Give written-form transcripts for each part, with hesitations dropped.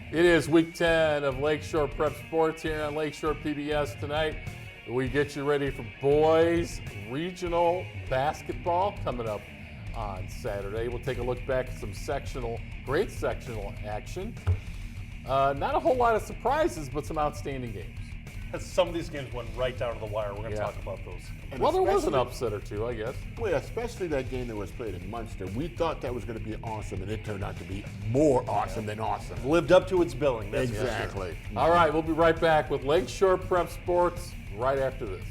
It is week 10 of Lakeshore Prep Sports here on Lakeshore PBS tonight. We get you ready for boys regional basketball coming up on Saturday. We'll take a look back at some great sectional action. Not a whole lot of surprises, but some outstanding games. Some of these games went right down to the wire. We're going to talk about those. And well, there was an upset or two, I guess. Well, especially that game that was played in Munster. We thought that was going to be awesome, and it turned out to be more awesome than awesome. Lived up to its billing. That's exactly. For sure. All right, we'll be right back with Lakeshore Prep Sports right after this.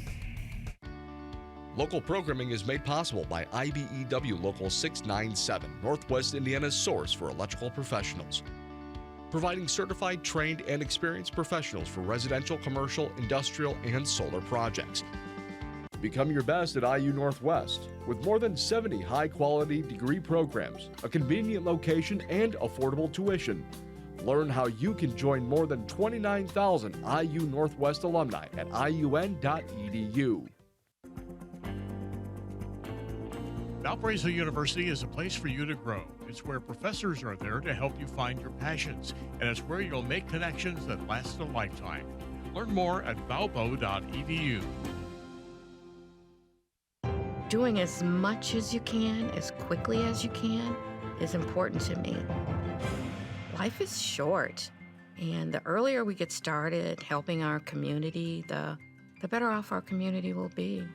Local programming is made possible by IBEW Local 697, Northwest Indiana's source for electrical professionals. Providing certified, trained, and experienced professionals for residential, commercial, industrial, and solar projects. Become your best at IU Northwest. With more than 70 high-quality degree programs, a convenient location, and affordable tuition. Learn how you can join more than 29,000 IU Northwest alumni at iun.edu. Valparaiso University is a place for you to grow. It's where professors are there to help you find your passions, and it's where you'll make connections that last a lifetime. Learn more at valpo.edu. Doing as much as you can, as quickly as you can, is important to me. Life is short, and the earlier we get started helping our community, the better off our community will be.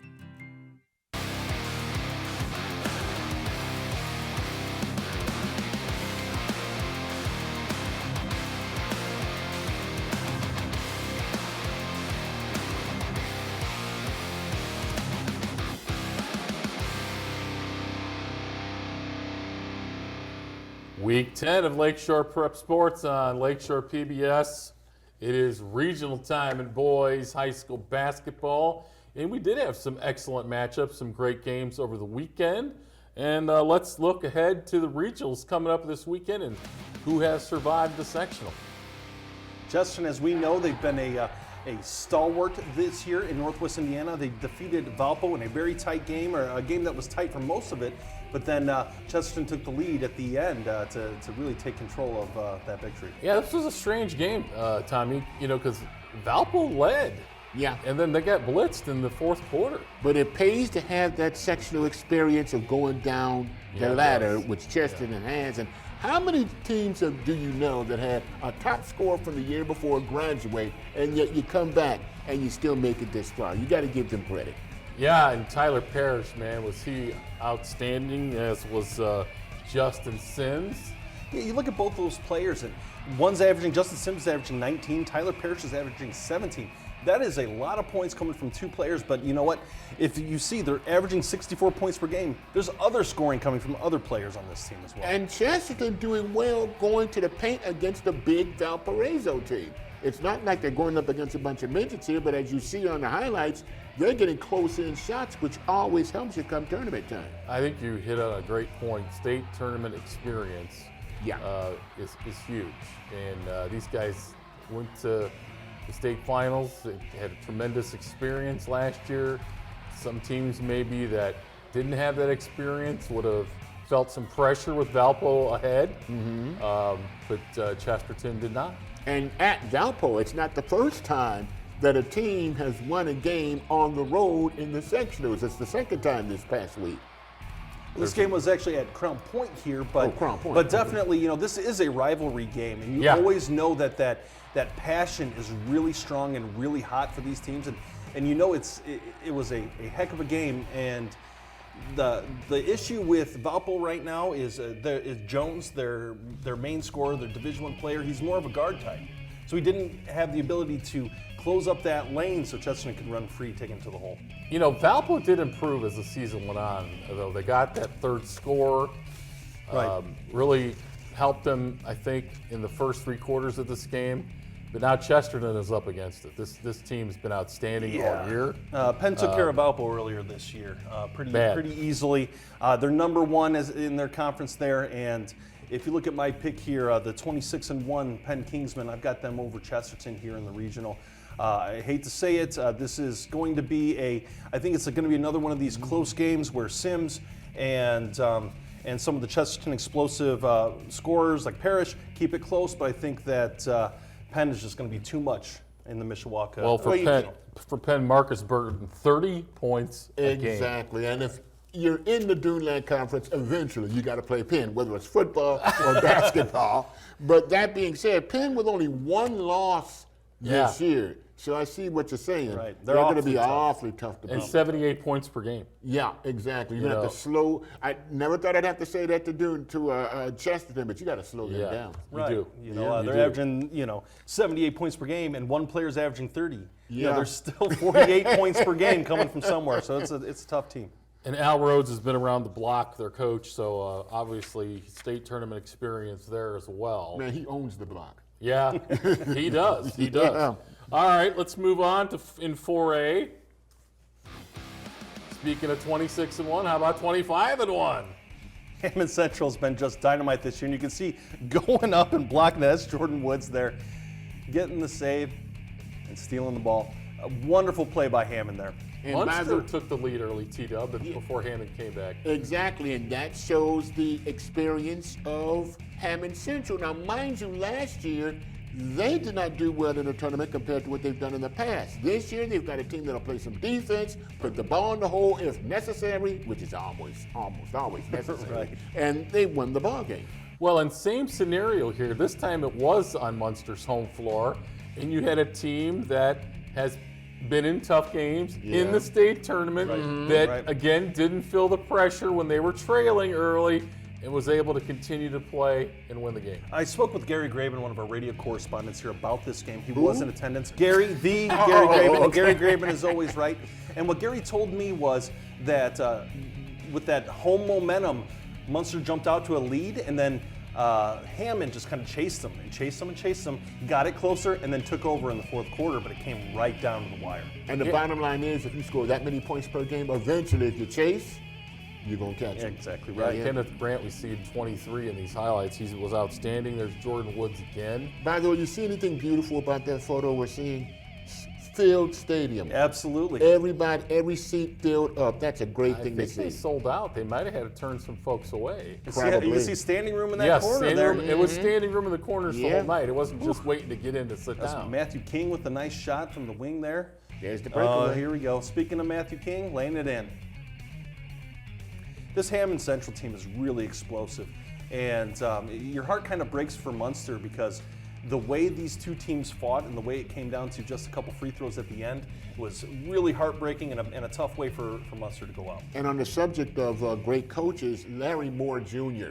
Week 10 of Lakeshore Prep Sports on Lakeshore PBS. It is regional time in boys high school basketball. And we did have some excellent matchups, some great games over the weekend. And let's look ahead to the regionals coming up this weekend and who has survived the sectional. Justin, as we know, they've been a stalwart this year in Northwest Indiana. They defeated Valpo in a very tight game, or a game that was tight for most of it. But then Chesterton took the lead at the end to really take control of that victory. Yeah, this was a strange game, Tommy, because Valpo led. Yeah. And then they got blitzed in the fourth quarter. But it pays to have that sectional experience of going down the ladder, which Chesterton has. And how many teams do you know that had a top scorer from the year before graduate, and yet you come back and you still make it this far? You got to give them credit. Yeah, and Tyler Parrish, man, was he outstanding, as was Justin Sims. Yeah, you look at both those players, and Justin Sims is averaging 19, Tyler Parrish is averaging 17. That is a lot of points coming from two players, but you know what? If you see they're averaging 64 points per game, there's other scoring coming from other players on this team as well. And Chesterton doing well going to the paint against a big Valparaiso team. It's not like they're going up against a bunch of midgets here, but as you see on the highlights, they're getting close-in shots, which always helps you come tournament time. I think you hit on a great point. State tournament experience is huge. And these guys went to the state finals. They had a tremendous experience last year. Some teams maybe that didn't have that experience would have felt some pressure with Valpo ahead, but Chesterton did not. And at Valpo, it's not the first time that a team has won a game on the road in the sectionals. It's the second time this past week. This game was actually at Crown Point here, but Crown Point. But definitely, this is a rivalry game, and you always know that passion is really strong and really hot for these teams, and it was a heck of a game. And the issue with Valpo right now is Jones, their main scorer, their Division I player. He's more of a guard type, so he didn't have the ability to close up that lane so Chesterton could run free, take him to the hole. Valpo did improve as the season went on, though. They got that third scorer. Really helped them, I think, in the first three quarters of this game. But now Chesterton is up against it. This team's been outstanding all year. Penn took care of Valpo earlier this year, pretty easily. They're number one in their conference there, and if you look at my pick here, the 26-1 Penn Kingsmen, I've got them over Chesterton here in the regional. I hate to say it, this is going to be I think it's going to be another one of these close games where Sims and and some of the Chesterton explosive scorers like Parrish keep it close, but I think that Penn is just going to be too much in the Mishawaka. Well, for Penn, Marcus Burton, 30 points a game. Exactly, and if you're in the Duneland Conference, eventually you got to play Penn, whether it's football or basketball. But that being said, Penn with only one loss this year. So I see what you're saying. Right. They're going to be awfully tough to beat. And 78 points per game. Yeah, exactly. You have to slow. I never thought I'd have to say that to Chesterton, but you got to slow them down. Right. You do. You know, they're averaging 78 points per game, and one player's averaging 30. Yeah. There's still 48 points per game coming from somewhere. So it's a tough team. And Al Rhodes has been around the block, their coach, so obviously state tournament experience there as well. Man, he owns the block. Yeah, he does. He does. Yeah. All right, let's move on to in 4A. Speaking of 26-1, how about 25-1? Hammond Central's been just dynamite this year, and you can see going up and blocking that. That's Jordan Woods there, getting the save and stealing the ball. A wonderful play by Hammond there. And Munster took the lead early, T-Dub, before Hammond came back. Exactly, and that shows the experience of Hammond Central. Now, mind you, last year, they did not do well in the tournament compared to what they've done in the past. This year, they've got a team that'll play some defense, put the ball in the hole if necessary, which is almost always necessary, Right. and they won the ball game. Well, and same scenario here. This time it was on Munster's home floor, and you had a team that has been in tough games in the state tournament that, again, didn't feel the pressure when they were trailing early and was able to continue to play and win the game. I spoke with Gary Graben, one of our radio correspondents here, about this game. He was in attendance. Gary Graben. And Gary Graben is always right. And what Gary told me was that with that home momentum, Munster jumped out to a lead, and then Hammond just kind of chased them and chased them, got it closer, and then took over in the fourth quarter, but it came right down to the wire. And the bottom line is, if you score that many points per game, eventually, if you chase, you're going to catch him. Exactly right. Kenneth Brantley seed 23 in these highlights. He was outstanding. There's Jordan Woods again. By the way, you see anything beautiful about that photo we're seeing? Filled stadium. Absolutely. Everybody, every seat filled up. That's a great thing to I think they see. sold out. They might have had to turn some folks away. You see standing room in that corner standing there. room. It was standing room in the corners the whole night. It wasn't just waiting to get in to sit That's down. Matthew King with a nice shot from the wing there. There's the breakaway. Here we go. Speaking of Matthew King, laying it in. This Hammond Central team is really explosive. And your heart kind of breaks for Munster because the way these two teams fought and the way it came down to just a couple free throws at the end was really heartbreaking and a tough way for Munster to go out. And on the subject of great coaches, Larry Moore Jr.,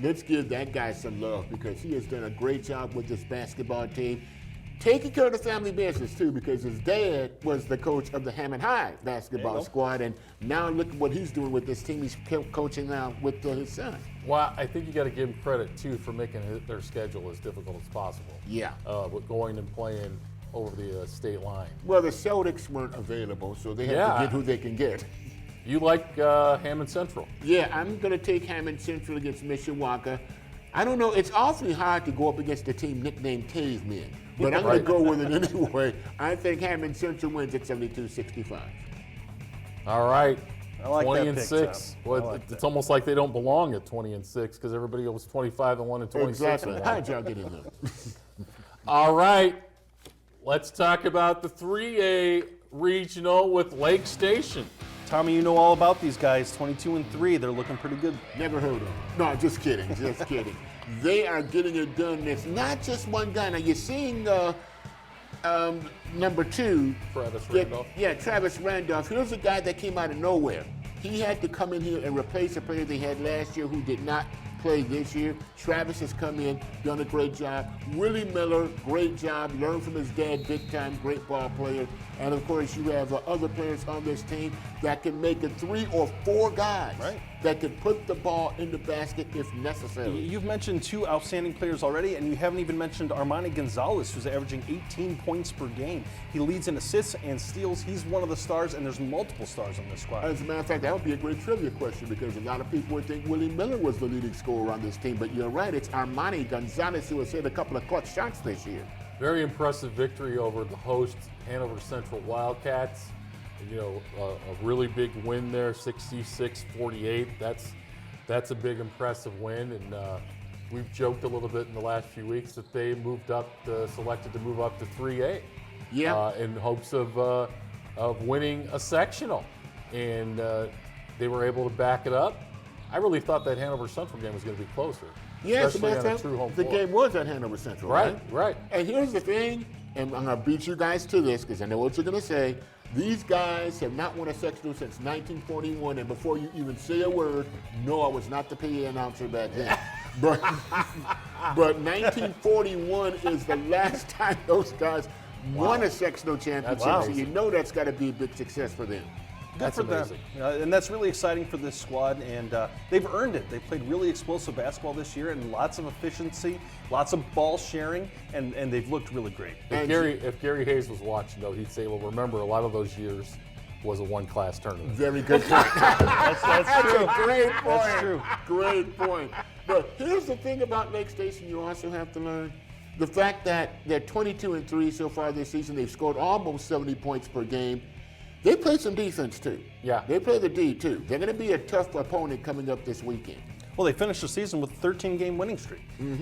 let's give that guy some love because he has done a great job with this basketball team. Taking care of the family business, too, because his dad was the coach of the Hammond High basketball squad, and now look at what he's doing with this team. He's coaching now with his son. Well, I think you got to give him credit, too, for making their schedule as difficult as possible. Yeah. With going and playing over the state line. Well, the Celtics weren't available, so they have to get who they can get. You like Hammond Central? Yeah, I'm going to take Hammond Central against Mishawaka. I don't know. It's awfully hard to go up against a team nicknamed Cavemen, but I'm going to go with it anyway. I think Hammond Central wins at 72-65. All right. I like 20 that and pick, 6. Tom. Well, like it's that. almost like they don't belong at 20 and 6 because everybody was 25-1 and 26 Exactly. and 1. How'd y'all get in there? All right. Let's talk about the 3A regional with Lake Station. Tommy, you know all about these guys, 22-3. They're looking pretty good. Never heard of them. No, just kidding. Just kidding. They are getting it done. It's not just one guy. Now, you're seeing number 2. Travis Randolph. Yeah, Travis Randolph. Here's a guy that came out of nowhere. He had to come in here and replace a player they had last year who did not play this year. Travis has come in, done a great job. Willie Miller, great job. Learned from his dad, big time, great ball player. And of course, you have other players on this team that can make it 3 or 4 guys that can put the ball in the basket if necessary. You've mentioned 2 outstanding players already, and you haven't even mentioned Armani Gonzalez, who's averaging 18 points per game. He leads in assists and steals. He's one of the stars, and there's multiple stars on this squad. As a matter of fact, that would be a great trivia question because a lot of people would think Willie Miller was the leading scorer on this team, but you're right, it's Armani Gonzalez who has hit a couple of clutch shots this year. Very impressive victory over the host Hanover Central Wildcats. You know, a really big win there, 66-48. That's That's a big, impressive win, and we've joked a little bit in the last few weeks that they selected to move up to 3A. Yeah. In hopes of winning a sectional, and they were able to back it up. I really thought that Hanover Central game was going to be closer. Yes, especially on a true home the floor. game was at Hanover Central, right? Right. And here's the thing, and I'm going to beat you guys to this because I know what you're going to say. These guys have not won a sectional since 1941, and before you even say a word, no, I was not the PA announcer back then. But 1941 is the last time those guys won a sectional championship, so you know that's got to be a big success for them. That's amazing. And that's really exciting for this squad, and they've earned it. They've played really explosive basketball this year, and lots of efficiency, lots of ball sharing, and they've looked really great. If Gary Hayes was watching, though, he'd say, well, remember, a lot of those years was a one-class tournament. Very good point. That's true. A great point. That's true. Great point. But here's the thing about Lake Station you also have to learn. The fact that they're 22-3 so far this season, they've scored almost 70 points per game. They play some defense too. Yeah. They play the D too. They're going to be a tough opponent coming up this weekend. Well, they finished the season with a 13-game winning streak,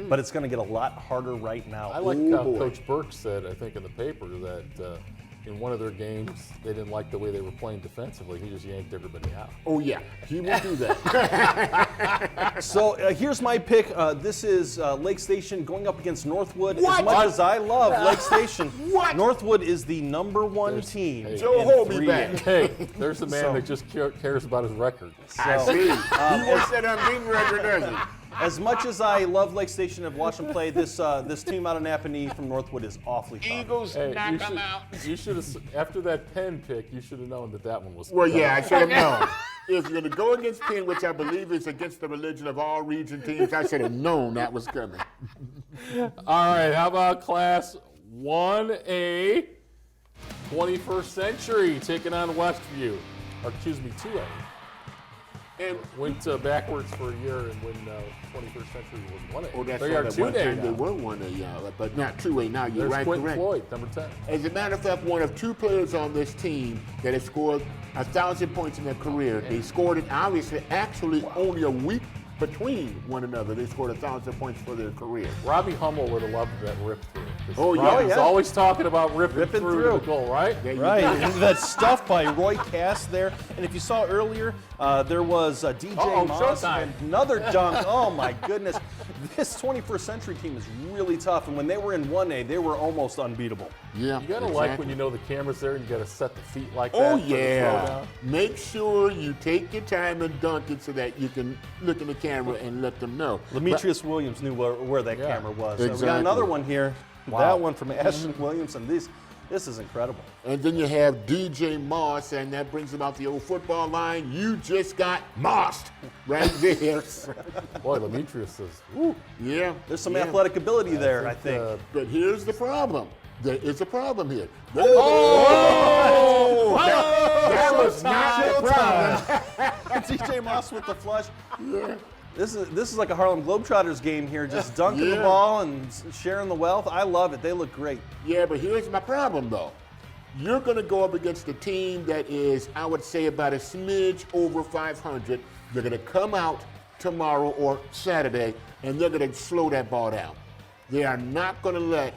but it's going to get a lot harder right now. I like Coach Burke said, I think in the paper, that in one of their games, they didn't like the way they were playing defensively. He just yanked everybody out. Oh, yeah. He will do that. So here's my pick. This is Lake Station going up against Northwood. What? As much as I love Lake Station, What? Northwood is the #1 team. Hey, Joe in Holby 3A. back. Hey, there's a man So- that just cares about his record. I see. He wants that unbeaten record, doesn't he? As much as I love Lake Station and watch them play, this team out of Napanee from Northwood is awfully tough. Eagles Hey, knock them out. you should have, after that Penn pick, you should have known that one was. Well, yeah, I should have known. If you're going to go against Penn, which I believe is against the religion of all region teams, I should have known that was coming. All right, how about Class 1A, 21st Century taking on Westview, or excuse me, 2A. And Went backwards for a year, and when 21st Century was 1A. oh, that's they right. are At one 2A time now. they were 1A, but not 2A now. You're There's right, Quentin correct. Floyd, number 10. As a matter of fact, one of two players on this team that have scored 1,000 points in their career. They scored it, obviously, actually only a week between one another. They scored 1,000 points for their career. Robbie Hummel would have loved that rip through. Oh, yeah. Robbie's Oh, yeah. always talking about ripping Ripping through through. the goal, right? There you Right, go. and that stuff by Roy Cass there. And if you saw earlier, there was DJ Uh-oh, Moss showtime. and another dunk. Oh my goodness, this 21st Century team is really tough. And when they were in 1A, they were almost unbeatable. Yeah, You gotta like when you know the camera's there and you gotta set the feet like that. Oh, for the yeah. throwdown. Make sure you take your time and dunk it so that you can look in the camera and let them know. Demetrius Williams knew where that Yeah, camera was. We got exactly. another one here. Wow. That one from Ashton Williamson. This is incredible. And then you have DJ Moss, and that brings about the old football line. You just got mossed right there. Boy, Demetrius says, woo. Yeah. There's some yeah. athletic ability there, I think. But here's the problem. There is a problem here. Oh! That was not the problem. DJ Moss with the flush. This is like a Harlem Globetrotters game here, just dunking the Yeah. ball and sharing the wealth. I love it. They look great. Yeah, but here's my problem, though. You're going to go up against a team that is, I would say, about a smidge over 500. They're going to come out tomorrow or Saturday, and they're going to slow that ball down. They are not going to let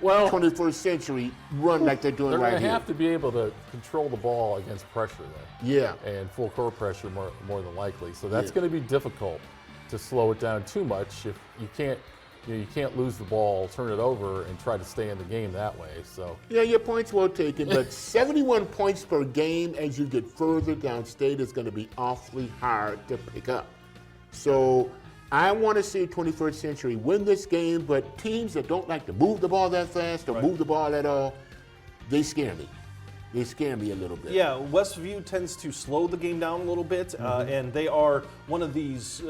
21st Century run like they're doing They're right going to here. have to be able to control the ball against pressure then. Yeah. And full court pressure more than likely. So that's Yeah. going to be difficult to slow it down too much. If you can't lose the ball, turn it over, and try to stay in the game that way. So Yeah, your point's well taken, but 71 points per game as you get further downstate is going to be awfully hard to pick up. So I want to see 21st Century win this game, but teams that don't like to move the ball that fast or move the ball at all, they scare me. They scare me a little bit. Yeah, Westview tends to slow the game down a little bit, and they are one of these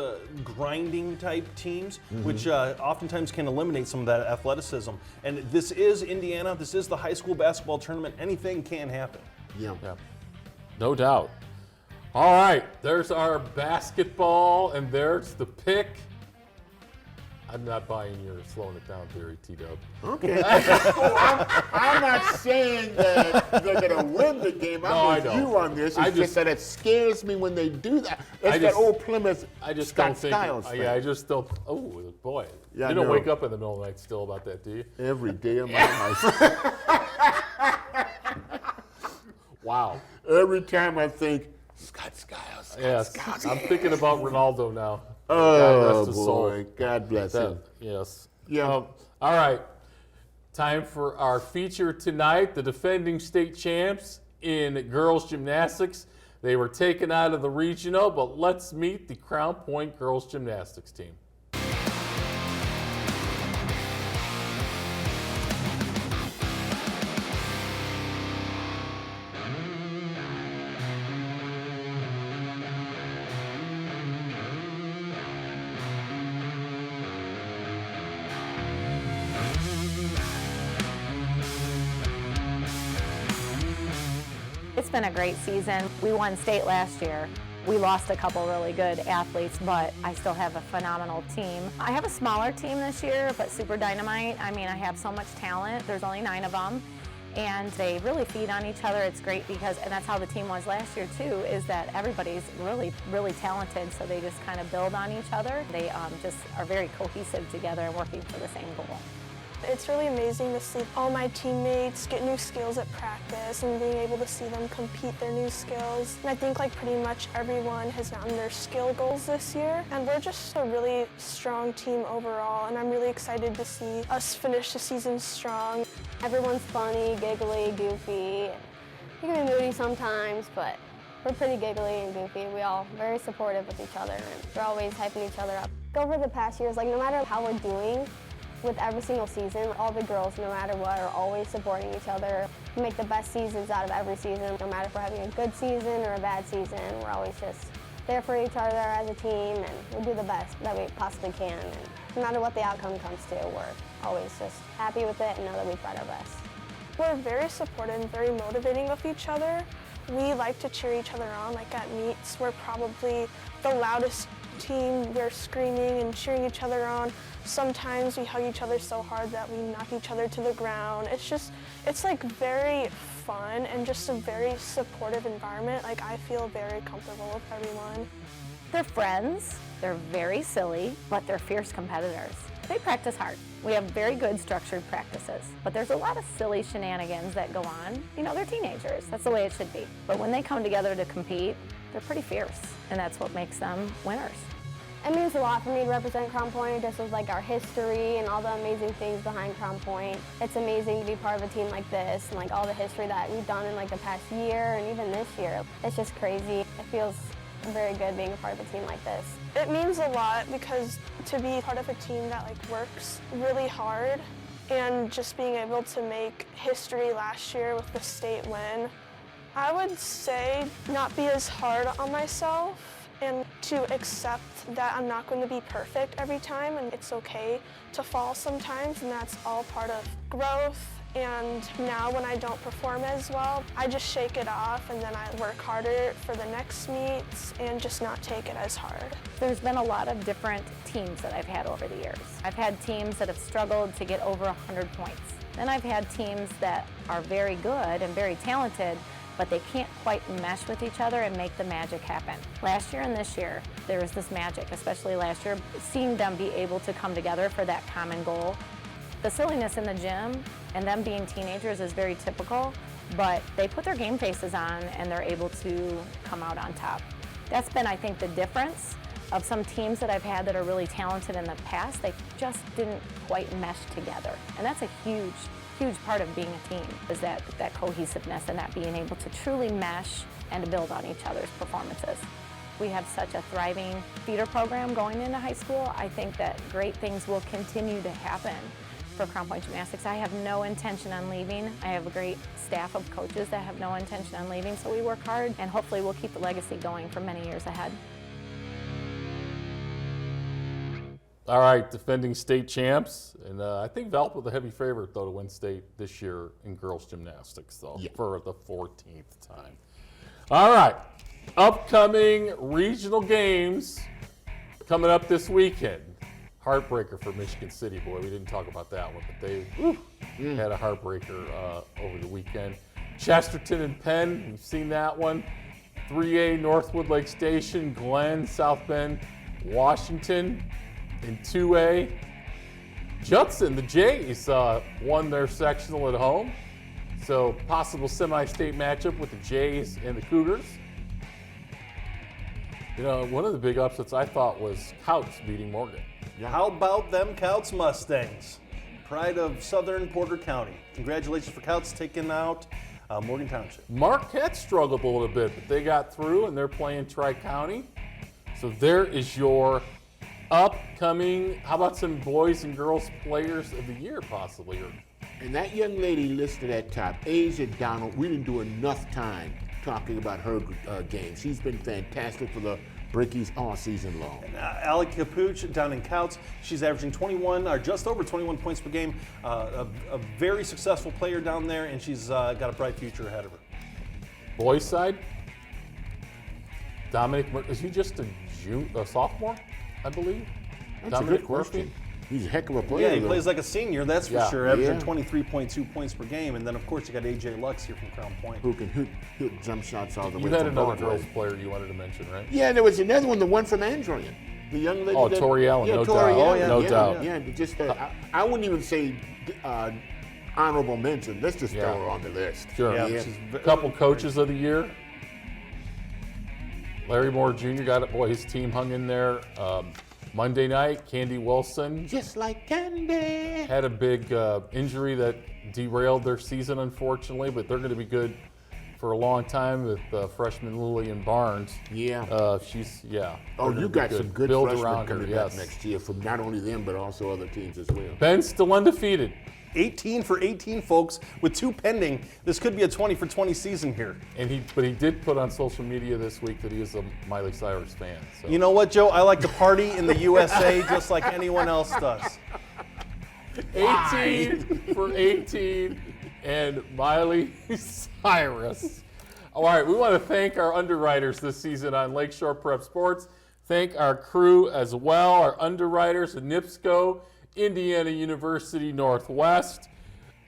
grinding type teams, which oftentimes can eliminate some of that athleticism. And this is Indiana. This is the high school basketball tournament. Anything can happen. Yeah. no doubt. All right, there's our basketball, and there's the pick. I'm not buying your slowing it down theory, T-Dub. Okay. I'm not saying that they're going to win the game. I'm with you on this. It's just that it scares me when they do that. It's that old Plymouth Scott Skiles thing. Yeah, I just don't. Oh, boy. Yeah, you don't wake up in the middle of the night still about that, do you? Every day of my life. Wow. Every time I think, Scott Skiles, Scott. I'm thinking about Ronaldo now. Oh, God rest his boy. soul. God bless him. Yes. Yeah. All right. Time for our feature tonight. The defending state champs in girls gymnastics. They were taken out of the regional, but let's meet the Crown Point girls gymnastics team. It's been a great season. We won state last year. We lost a couple really good athletes, but I still have a phenomenal team. I have a smaller team this year, but super dynamite. I mean, I have so much talent. There's only 9 of them, and they really feed on each other. It's great because, and that's how the team was last year too, is that everybody's really, really talented, so they just kind of build on each other. They just are very cohesive together and working for the same goal. It's really amazing to see all my teammates get new skills at practice and being able to see them compete their new skills. And I think like pretty much everyone has gotten their skill goals this year. And we're just a really strong team overall, and I'm really excited to see us finish the season strong. Everyone's funny, giggly, goofy. We can be moody sometimes, but we're pretty giggly and goofy. We all very supportive with each other, and we're always hyping each other up. Over the past years, like no matter how we're doing, with every single season, all the girls, no matter what, are always supporting each other. We make the best seasons out of every season. No matter if we're having a good season or a bad season, we're always just there for each other as a team, and we do the best that we possibly can. And no matter what the outcome comes to, we're always just happy with it and know that we tried our best. We're very supportive and very motivating with each other. We like to cheer each other on. Like at meets, we're probably the loudest team. We're screaming and cheering each other on. Sometimes we hug each other so hard that we knock each other to the ground. It's like very fun and just a very supportive environment. Like I feel very comfortable with everyone. They're friends, they're very silly, but they're fierce competitors. They practice hard. We have very good structured practices, but there's a lot of silly shenanigans that go on. You know, they're teenagers, that's the way it should be. But when they come together to compete, they're pretty fierce, and that's what makes them winners. It means a lot for me to represent Crown Point, just with like our history and all the amazing things behind Crown Point. It's amazing to be part of a team like this and like all the history that we've done in like the past year and even this year. It's just crazy. It feels very good being a part of a team like this. It means a lot because to be part of a team that like works really hard and just being able to make history last year with the state win, I would say not be as hard on myself and to accept that I'm not going to be perfect every time, and it's okay to fall sometimes, and that's all part of growth. And now when I don't perform as well, I just shake it off and then I work harder for the next meets and just not take it as hard. There's been a lot of different teams that I've had over the years. I've had teams that have struggled to get over 100 points. Then I've had teams that are very good and very talented, but they can't quite mesh with each other and make the magic happen. Last year and this year, there was this magic, especially last year, seeing them be able to come together for that common goal. The silliness in the gym and them being teenagers is very typical, but they put their game faces on and they're able to come out on top. That's been, I think, the difference of some teams that I've had that are really talented in the past. They just didn't quite mesh together. And that's a huge part of being a team, is that cohesiveness and that being able to truly mesh and to build on each other's performances. We have such a thriving feeder program going into high school. I think that great things will continue to happen for Crown Point Gymnastics. I have no intention on leaving. I have a great staff of coaches that have no intention on leaving, so we work hard and hopefully we'll keep the legacy going for many years ahead. All right, defending state champs, and I think Valpo the heavy favorite though to win state this year in girls gymnastics though, for the 14th time. All right, upcoming regional games coming up this weekend. heartbreaker for Michigan City, boy. We didn't talk about that one, but they had a heartbreaker over the weekend. Chesterton and Penn, we've seen that one. 3A, Northwood Lake Station, Glen, South Bend, Washington. In 2A, Judson, the Jays, won their sectional at home. So possible semi-state matchup with the Jays and the Cougars. You know, one of the big upsets I thought was Couts beating Morgan. Yeah. How about them Couts Mustangs? Pride of Southern Porter County. Congratulations for Couts taking out Morgan Township. Marquette struggled a little bit, but they got through and they're playing Tri-County. So there is your upcoming, how about some boys and girls players of the year possibly? And that young lady listed at top, Asia Donald, we didn't do enough time talking about her game. She's been fantastic for the Brickies all season long. Alec Capuch down in Couts, she's averaging 21 or just over 21 points per game. A very successful player down there, and she's got a bright future ahead of her. Boys side, Dominic, is he just a sophomore, I believe? That's Dominic a good question. Murphy? He's a heck of a player. Yeah, he plays like a senior, that's for sure, averaging 23.2 points per game. And then, of course, you got A.J. Lux here from Crown Point. Who can hit jump shots all the way. You had another girls player you wanted to mention, right? Yeah, there was another one, the one from Andrian. The young lady. Oh, Tori Allen, no doubt. Oh, yeah, no doubt. Yeah, just I wouldn't even say honorable mention. Let's just throw her on the list. Sure. Yeah. A couple coaches of the year. Larry Moore Jr. got it. Boy, his team hung in there. Monday night, Candy Wilson. Just like candy. Had a big injury that derailed their season, unfortunately, but they're going to be good for a long time with freshman Lillian Barnes. Yeah. Oh, you got some good build freshmen around coming her, back next year from not only them, but also other teams as well. Ben's still undefeated. 18 for 18, folks, with 2 pending. This could be a 20 for 20 season here. But he did put on social media this week that he is a Miley Cyrus fan. So. You know what, Joe? I like to party in the USA just like anyone else does. 18 for 18 and Miley Cyrus. All right, we want to thank our underwriters this season on Lakeshore Prep Sports. Thank our crew as well, our underwriters at NIPSCO, Indiana University Northwest,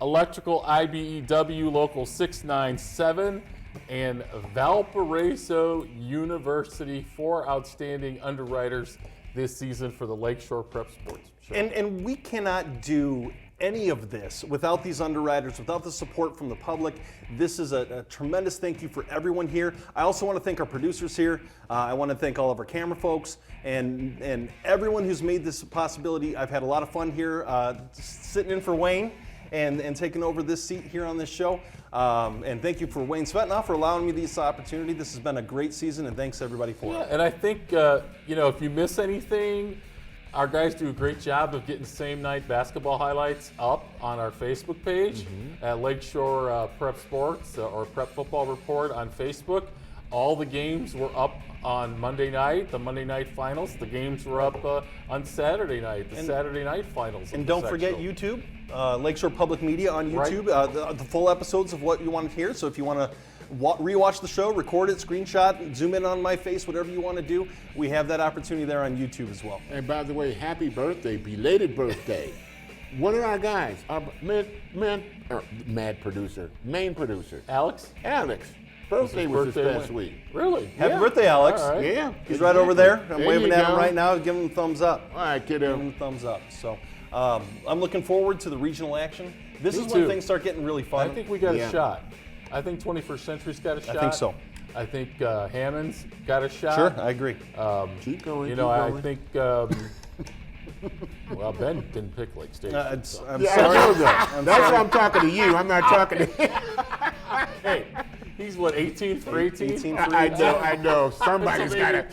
Electrical IBEW Local 697, and Valparaiso University, 4 outstanding underwriters this season for the Lakeshore Prep Sports Show. And we cannot do any of this without these underwriters, without the support from the public. This is a tremendous thank you for everyone here. I also want to thank our producers here. I want to thank all of our camera folks and everyone who's made this a possibility. I've had a lot of fun here sitting in for Wayne and taking over this seat here on this show. And thank you for Wayne Svetnoff for allowing me this opportunity. This has been a great season, and thanks everybody for it. And I think, if you miss anything, our guys do a great job of getting same night basketball highlights up on our Facebook page at Lakeshore Prep Sports or Prep Football Report on Facebook. All the games were up on Monday night, the Monday night finals. The games were up on Saturday night, the Saturday night finals. And don't forget YouTube, Lakeshore Public Media on YouTube, right. The full episodes of what you want to hear. So if you want to rewatch the show, record it, screenshot, zoom in on my face, whatever you want to do, we have that opportunity there on YouTube as well. And by the way, happy birthday, belated birthday. One of our guys, our main producer. Alex? Birthday was this past week. Really? Happy birthday, Alex. All right. Yeah. He's right over there. I'm There waving you at him go. right now, giving him a thumbs up. All right, kiddo. Giving him a thumbs up. So I'm looking forward to the regional action. This Me is when too. things start getting really fun. I think we got a shot. I think 21st Century's got a shot. I think so. I think Hammond's got a shot. Sure, I agree. Keep going. I think. Well, Ben didn't pick Lake Station. I'm I sorry. know that. That's why I'm talking to you. I'm not talking to him. Hey, he's what, 18 for 18? 18 for 18. I know. Somebody's got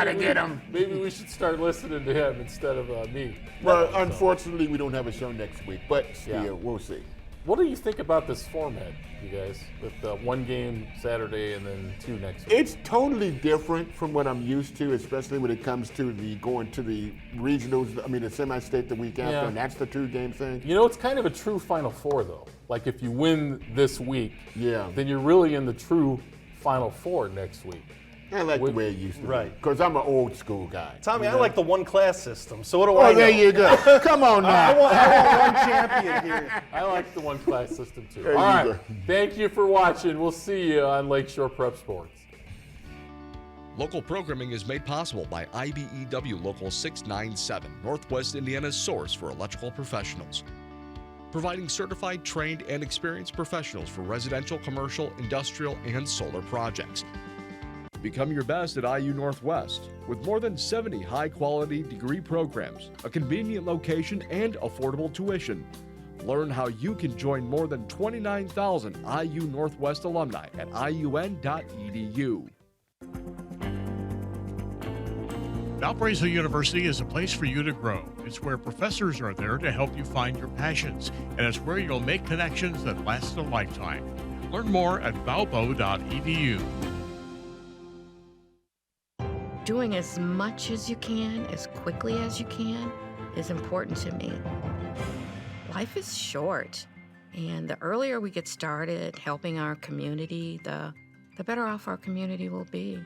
to get him. Maybe we should start listening to him instead of me. Well, unfortunately, we don't have a show next week, but still, we'll see. What do you think about this format, you guys, with 1 game Saturday and then 2 next week? It's totally different from what I'm used to, especially when it comes to going to the regionals, the semi-state the week after, and that's the 2-game thing. You know, it's kind of a true Final Four, though. Like, if you win this week, Yeah. then you're really in the true Final Four next week. I like the way it used to Right. Because I'm an old school guy. Tommy, I like the one class system. So what do Oh, I know? there you go. Come on now. I want one champion here. I like the one class system too. There All you right. go. Thank you for watching. We'll see you on Lakeshore Prep Sports. Local programming is made possible by IBEW Local 697, Northwest Indiana's source for electrical professionals. Providing certified, trained, and experienced professionals for residential, commercial, industrial, and solar projects. Become your best at IU Northwest with more than 70 high-quality degree programs, a convenient location, and affordable tuition. Learn how you can join more than 29,000 IU Northwest alumni at iun.edu. Valparaiso University is a place for you to grow. It's where professors are there to help you find your passions, and it's where you'll make connections that last a lifetime. Learn more at valpo.edu. Doing as much as you can, as quickly as you can, is important to me. Life is short, and the earlier we get started helping our community, the better off our community will be.